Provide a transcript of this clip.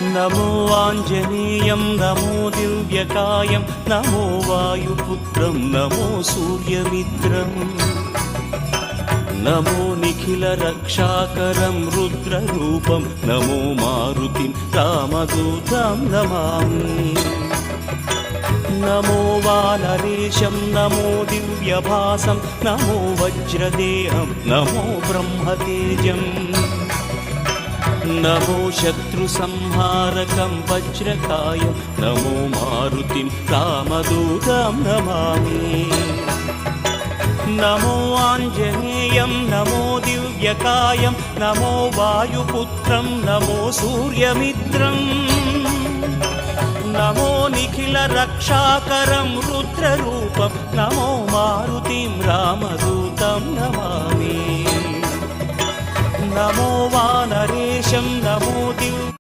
नमो आञ्जनेयं नमो दिव्यकायं नमो वायुपुत्रं नमो सूर्यमित्रम् नमो निखिलरक्षाकरं रुद्ररूपं नमो मारुतिं रामदूतं Namami नमो वानरेशं नमो दिव्यभासं नमो वज्रदेहं नमो ब्रह्मतेजम् नमो शत्रुसंहारकं वज्रकायं नमो मारुतिं रामदूतं Namami नमो आञ्जनेयं नमो दिव्यकायं नमो वायुपुत्रं नमो सूर्यमित्रम् नमो निखिलरक्षाकरं रुद्ररूपं नमो मारुतिं रामदूतं Namami नमो वानरेशं नमो